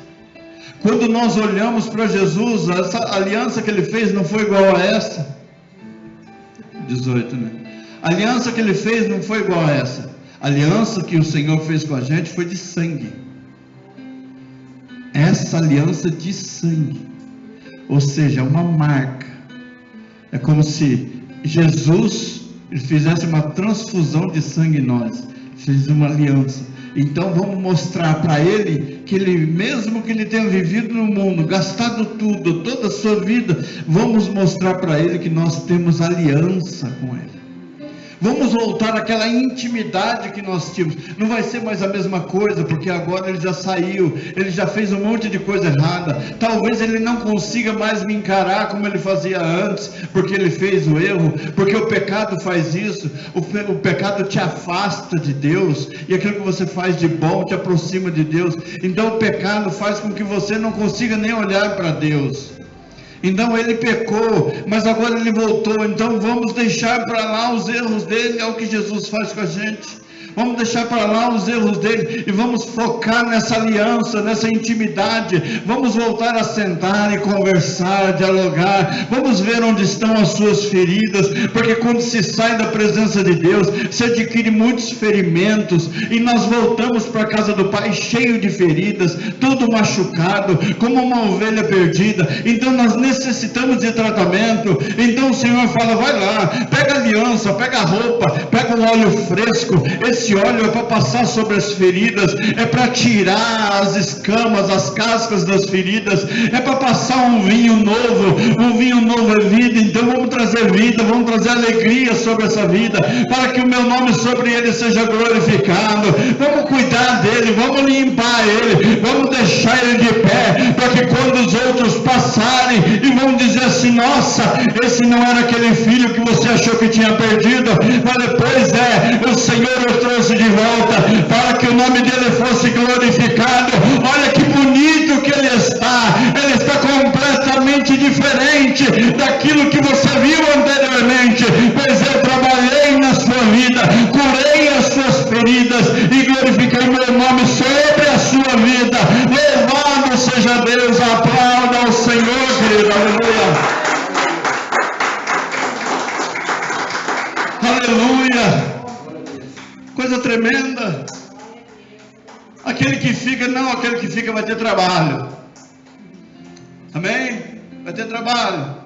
Speaker 1: Quando nós olhamos para Jesus, essa aliança que ele fez não foi igual a essa. 18, né? A aliança que ele fez não foi igual a essa. A aliança que o Senhor fez com a gente foi de sangue. Essa aliança de sangue, ou seja, uma marca. É como se Jesus fizesse uma transfusão de sangue em nós, fez uma aliança. Então vamos mostrar para ele que ele, mesmo que ele tenha vivido no mundo, gastado tudo, toda a sua vida, vamos mostrar para ele que nós temos aliança com ele. Vamos voltar àquela intimidade que nós tínhamos. Não vai ser mais a mesma coisa, porque agora ele já saiu, ele já fez um monte de coisa errada. Talvez ele não consiga mais me encarar como ele fazia antes, porque ele fez o erro, porque o pecado faz isso. O pecado te afasta de Deus, e aquilo que você faz de bom te aproxima de Deus. Então o pecado faz com que você não consiga nem olhar para Deus. Então ele pecou, mas agora ele voltou. Então vamos deixar para lá os erros dele. É o que Jesus faz com a gente. Vamos deixar para lá os erros dele e vamos focar nessa aliança, nessa intimidade. Vamos voltar a sentar e conversar, dialogar. Vamos ver onde estão as suas feridas, porque quando se sai da presença de Deus, se adquire muitos ferimentos, e nós voltamos para a casa do Pai cheio de feridas, todo machucado, como uma ovelha perdida. Então nós necessitamos de tratamento. Então o Senhor fala: vai lá, pega a aliança, pega a roupa, pega um óleo fresco. Esse óleo é para passar sobre as feridas, é para tirar as escamas, as cascas das feridas, é para passar um vinho novo é vida. Então vamos trazer vida, vamos trazer alegria sobre essa vida, para que o meu nome sobre ele seja glorificado. Vamos cuidar dele, vamos limpar ele, vamos deixar ele de pé, para que quando os outros passarem e vão dizer assim: nossa, esse não era aquele filho que você achou que tinha perdido, mas depois o Senhor o trouxe de volta, para que o nome dele fosse glorificado. Olha que bonito que ele está completamente diferente daquilo que você viu anteriormente, pois eu trabalhei na sua vida, curei as suas feridas e glorifiquei meu nome sobre a sua vida. Louvado seja Deus, aplauda ao Senhor, querido, aleluia, aleluia. Coisa tremenda. Aquele que fica vai ter trabalho. Amém? Vai ter trabalho.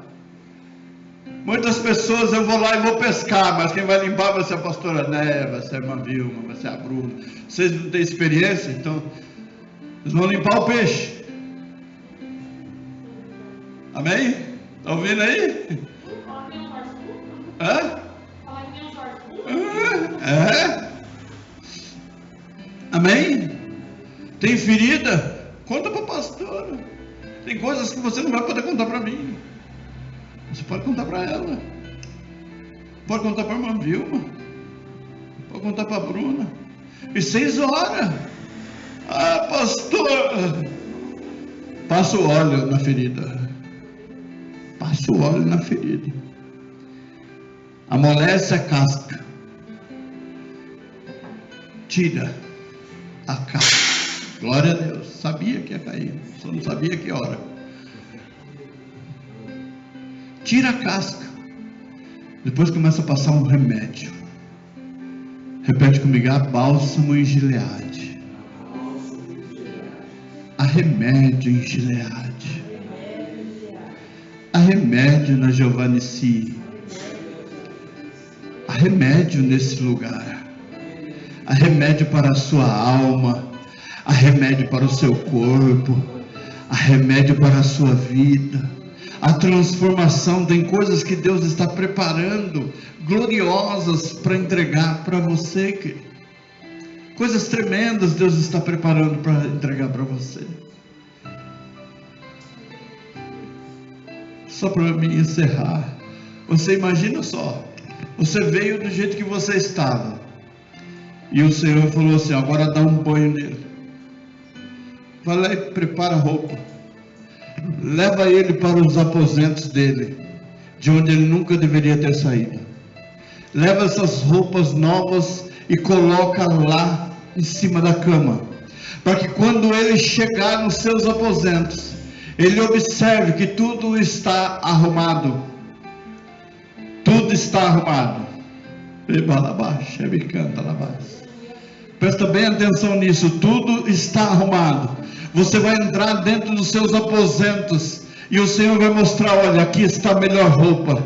Speaker 1: Muitas pessoas, eu vou lá e vou pescar, mas quem vai limpar vai ser a pastora Néia, vai ser a irmã Vilma, vai ser a Bruna. Vocês não têm experiência, então eles vão limpar o peixe. Amém? Está ouvindo aí? Amém? Tem ferida? Conta para a pastora. Tem coisas que você não vai poder contar para mim. Você pode contar para ela. Pode contar para a irmã Vilma. Pode contar para a Bruna. E 6 horas. Ah, pastor. Passa o óleo na ferida. Passa o óleo na ferida. Amolece a casca. Tira a casca. Glória a Deus. Sabia que ia cair, só não sabia que hora. Tira a casca. Depois começa a passar um remédio. Repete comigo: há bálsamo em Gileade. Há remédio em Gileade. Há remédio na Giovannici. Há remédio nesse lugar. Há remédio para a sua alma. Há remédio para o seu corpo. Há remédio para a sua vida. A transformação, tem coisas que Deus está preparando, gloriosas para entregar para você, querido. Coisas tremendas Deus está preparando para entregar para você. Só para me encerrar, você imagina só, você veio do jeito que você estava, e o Senhor falou assim: agora dá um banho nele. Vai lá e prepara a roupa. Leva ele para os aposentos dele, de onde ele nunca deveria ter saído. Leva essas roupas novas e coloca lá em cima da cama, para que quando ele chegar nos seus aposentos, ele observe que tudo está arrumado. Tudo está arrumado. Presta bem atenção nisso. Tudo está arrumado. Você vai entrar dentro dos seus aposentos e o Senhor vai mostrar: olha, aqui está a melhor roupa,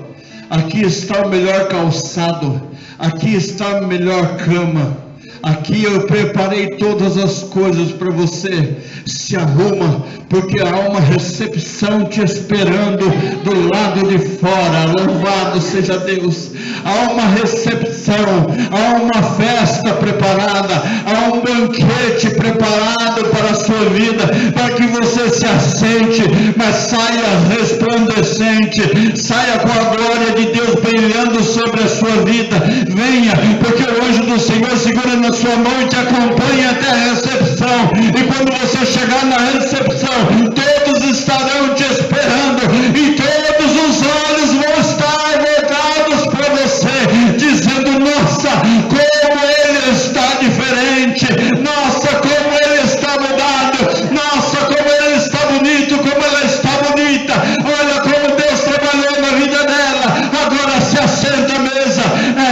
Speaker 1: aqui está o melhor calçado, aqui está a melhor cama, aqui eu preparei todas as coisas para você. Se arruma, porque há uma recepção te esperando do lado de fora. Louvado seja Deus. Há uma recepção, há uma festa preparada, há um banquete preparado para a sua vida, para que você se assente, mas saia resplandecente, saia com a glória de Deus brilhando sobre a sua vida. Venha, porque o anjo do Senhor segura na sua mão e te acompanha até a recepção, e quando você chegar na recepção, todos estarão te esperando, e todos os olhos vão estar voltados para você, dizendo: nossa, como ele está diferente, nossa, como ele está mudado, nossa, como ele está bonito, como ela está bonita, olha como Deus trabalhou na vida dela. Agora se assenta à mesa,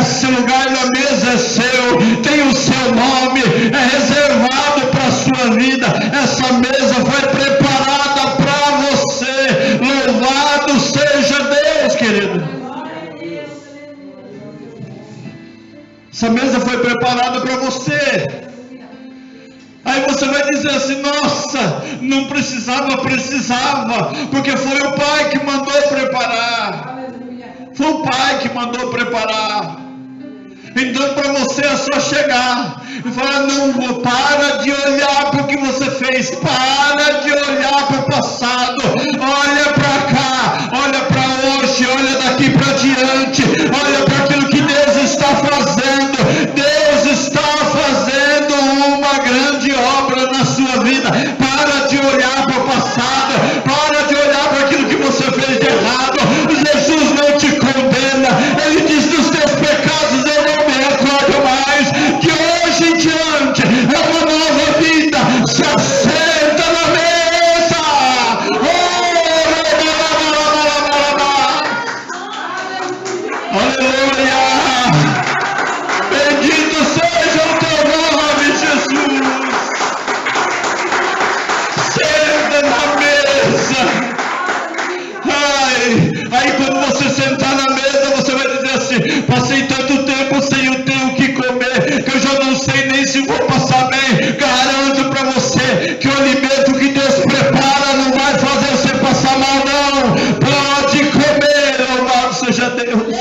Speaker 1: esse lugar na mesa é seu, tem o seu nome, é reservado para a sua vida, essa mesa foi preparada para você. Louvado seja Deus, querido. Essa mesa foi preparada para você. Aí você vai dizer assim: nossa, não precisava, porque foi o Pai que mandou preparar. Foi o Pai que mandou preparar. Então para você é só chegar e falar: não, para de olhar para o que você fez, para de olhar para o passado, olha para cá, olha para hoje, olha daqui para diante, olha para aquilo que Deus está fazendo. Deus está fazendo uma grande obra na sua vida. Para de olhar para o passado, para de olhar para aquilo que você fez de errado. Jesus não te condena, Ele diz: dos teus pecados eu não me recordo mais, de hoje em diante é uma nova vida. Se assenta na mesa. Aleluia. Bendito seja o teu nome, Jesus. Senta na mesa. Aí quando você sentar na mesa, você vai dizer assim: passei tanto tempo sem eu ter o que comer, que eu já não sei nem se vou passar bem. Garanto para você que o alimento que Deus prepara não vai fazer você passar mal, não. Pode comer, louvado seja Deus.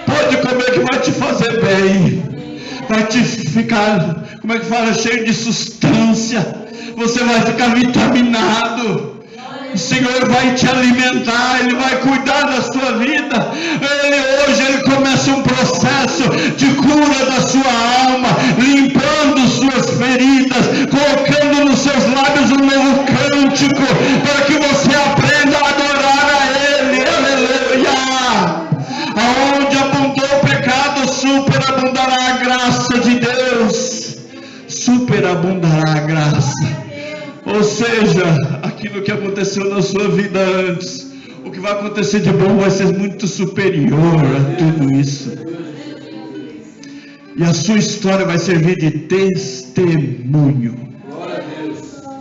Speaker 1: Pode comer, que vai te fazer bem, vai te ficar, como é que fala, cheio de substância. Você vai ficar vitaminado. O Senhor vai te alimentar, Ele vai cuidar da sua vida. Ele começa um processo de cura da sua alma, limpando suas feridas, colocando nos seus lábios um novo cântico, para que você aprenda a adorar a Ele. Aleluia! Aonde abundou o pecado, superabundará a graça de Deus. Superabundará a graça. Ou seja, aquilo que aconteceu na sua vida antes, o que vai acontecer de bom vai ser muito superior a tudo isso. E a sua história vai servir de testemunho,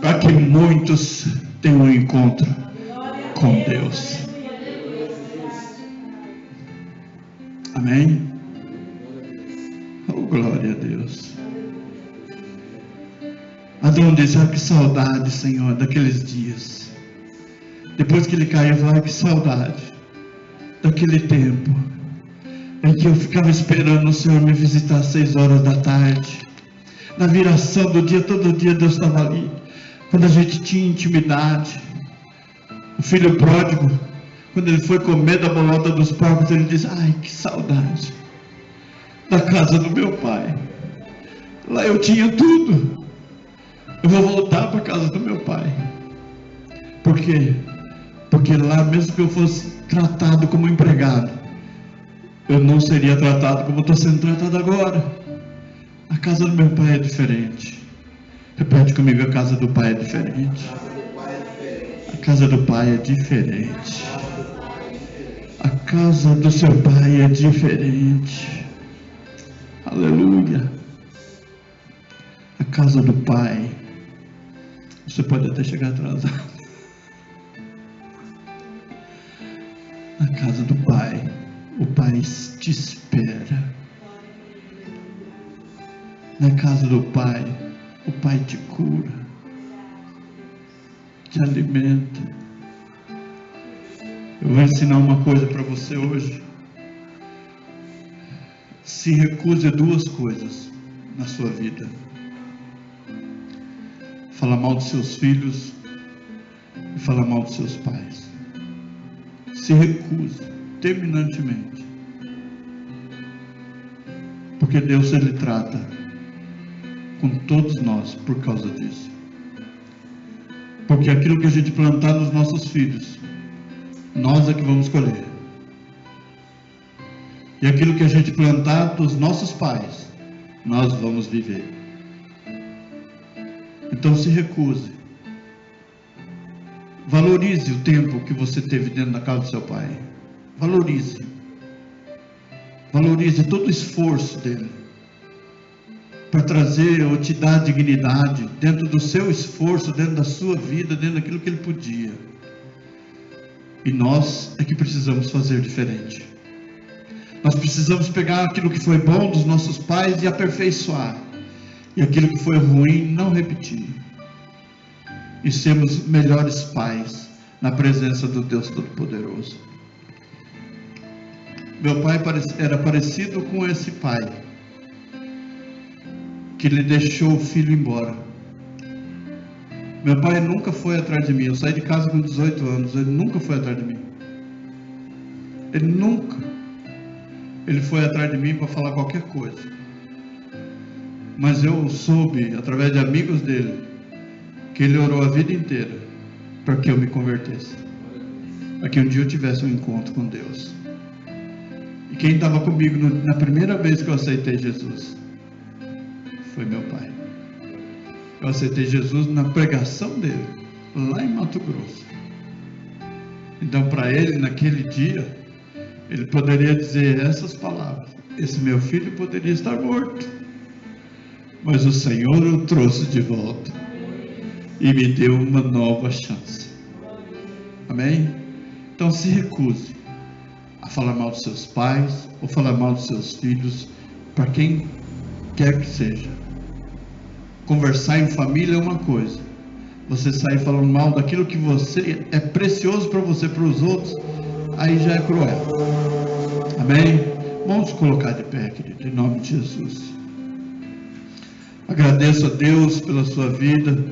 Speaker 1: para que muitos tenham um encontro com Deus. Amém? Oh, glória a Deus. Adão disse: ah, que saudade, Senhor, daqueles dias. Depois que ele caiu, falou: ah, que saudade daquele tempo em que eu ficava esperando o Senhor me visitar às 6 horas da tarde. Na viração do dia, todo dia Deus estava ali. Quando a gente tinha intimidade. O filho pródigo, quando ele foi comer da bolota dos porcos, ele disse: ai, que saudade da casa do meu pai. Lá eu tinha tudo. Eu vou voltar para a casa do meu pai. Por quê? Porque lá, mesmo que eu fosse tratado como empregado, eu não seria tratado como estou sendo tratado agora. A casa do meu pai é diferente. Repete comigo: a casa do pai é diferente. A casa do pai é diferente. A casa do seu pai é diferente. Aleluia. A casa do pai. Você pode até chegar atrasado. Na casa do pai, o pai te espera. Na casa do Pai, o Pai te cura, te alimenta. Eu vou ensinar uma coisa para você hoje. Se recuse a duas coisas na sua vida: falar mal dos seus filhos e falar mal dos seus pais. Se recuse terminantemente, porque Deus, Ele trata com todos nós por causa disso. Porque aquilo que a gente plantar nos nossos filhos, nós é que vamos colher. E aquilo que a gente plantar dos nossos pais, nós vamos viver. Então se recuse. Valorize o tempo que você teve dentro da casa do seu pai. Valorize. Valorize todo o esforço dele para trazer ou te dar dignidade dentro do seu esforço, dentro da sua vida, dentro daquilo que ele podia. E nós é que precisamos fazer diferente. Nós precisamos pegar aquilo que foi bom dos nossos pais e aperfeiçoar, e aquilo que foi ruim não repetir, e sermos melhores pais na presença do Deus Todo-Poderoso. Meu pai era parecido com esse pai que lhe deixou o filho embora. Meu pai nunca foi atrás de mim. Eu saí de casa com 18 anos, ele nunca foi atrás de mim. Ele foi atrás de mim para falar qualquer coisa. Mas eu soube, através de amigos dele, que ele orou a vida inteira para que eu me convertesse, para que um dia eu tivesse um encontro com Deus. E quem estava comigo na primeira vez que eu aceitei Jesus foi meu pai. Eu aceitei Jesus na pregação dele, lá em Mato Grosso. Então, para ele, naquele dia, ele poderia dizer essas palavras: esse meu filho poderia estar morto, mas o Senhor o trouxe de volta e me deu uma nova chance. Amém? Então se recuse a falar mal dos seus pais ou falar mal dos seus filhos, para quem quer que seja. Conversar em família é uma coisa, você sair falando mal daquilo que você é precioso para você, para os outros, aí já é cruel. Amém? Vamos colocar de pé, querido, em nome de Jesus. Agradeço a Deus pela sua vida.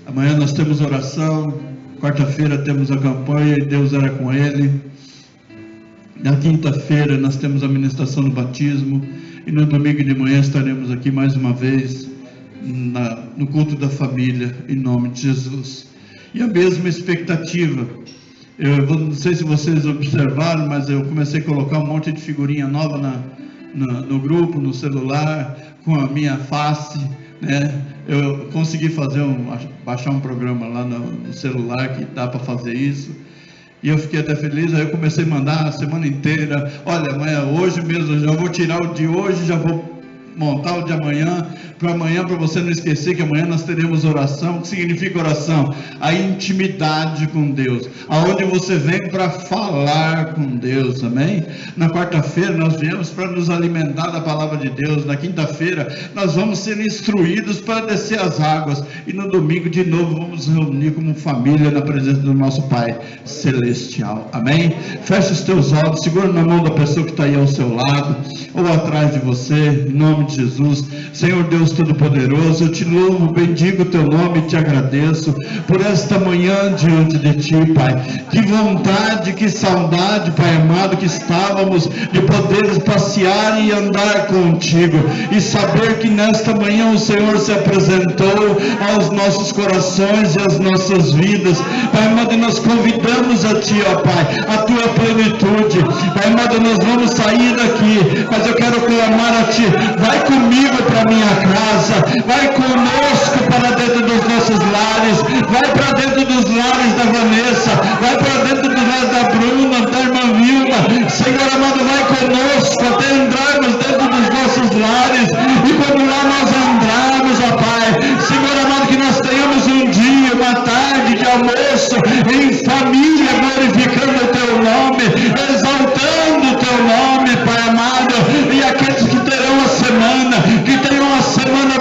Speaker 1: Amanhã nós temos oração, quarta-feira temos a campanha e Deus era com ele. Na quinta-feira nós temos a ministração do batismo, e no domingo de manhã estaremos aqui mais uma vez no culto da família, em nome de Jesus. E a mesma expectativa. Não sei se vocês observaram, mas eu comecei a colocar um monte de figurinha nova no grupo, no celular, com a minha face, né? Eu consegui baixar um programa lá no celular que dá para fazer isso. E eu fiquei até feliz. Aí eu comecei a mandar a semana inteira: olha, amanhã, hoje mesmo, eu já vou tirar o de hoje, já vou montar o de amanhã, para você não esquecer que amanhã nós teremos oração. O que significa oração? A intimidade com Deus, aonde você vem para falar com Deus, amém? Na quarta-feira nós viemos para nos alimentar da palavra de Deus. Na quinta-feira nós vamos ser instruídos para descer as águas, e no domingo de novo vamos nos reunir como família na presença do nosso Pai Celestial, amém? Feche os teus olhos, segura na mão da pessoa que está aí ao seu lado ou atrás de você, em nome de Jesus. Senhor Deus Todo-Poderoso, eu te louvo, bendigo o teu nome e te agradeço por esta manhã diante de ti, Pai. Que vontade, que saudade, Pai amado, que estávamos de poder passear e andar contigo, e saber que nesta manhã o Senhor se apresentou aos nossos corações e às nossas vidas. Pai amado, nós convidamos a ti, ó Pai, a tua plenitude. Pai amado, nós vamos sair daqui, mas eu quero clamar a ti: vai comigo para minha casa, vai conosco para dentro dos nossos lares, vai para dentro dos lares da Vanessa, vai para dentro dos lares da Bruna, da irmã Vilma. Senhor amado, vai conosco até entrarmos dentro dos nossos lares, e quando lá nós entrarmos, ó Pai, Senhor amado, que nós tenhamos um dia, uma tarde de almoço em família, glorificando o teu nome, exaltando o teu nome, Pai amado. E aqueles que terão a semana, que tenham uma semana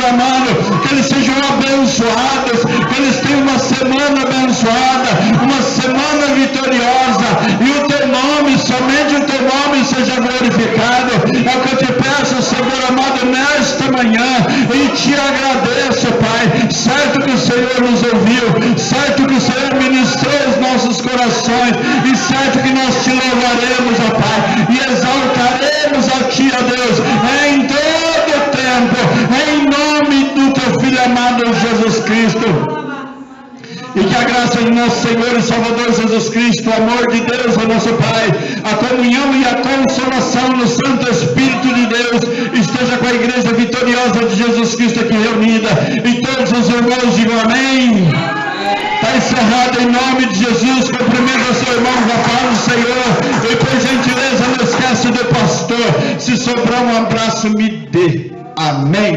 Speaker 1: Senhor amado, que eles sejam abençoados, que eles tenham uma semana abençoada, uma semana vitoriosa, e o teu nome, somente o teu nome seja glorificado. É o que eu te peço, Senhor amado, nesta manhã, e te agradeço, Pai. Certo que o Senhor nos ouviu, certo que o Senhor ministrou os nossos corações, e certo que nós te louvaremos, ó Pai, e exaltaremos a ti, ó Deus, em todo o tempo, em nome do teu Filho amado Jesus Cristo. E que a graça de nosso Senhor e Salvador Jesus Cristo, o amor de Deus, o nosso Pai, a comunhão e a consolação no Santo Espírito de Deus esteja com a igreja vitoriosa de Jesus Cristo aqui reunida. E todos os irmãos digam amém. Está encerrado em nome de Jesus. Cumprimento ao seu irmão, a paz do Senhor. E por gentileza, não esquece do pastor. Se sobrar um abraço, me dê. Amém.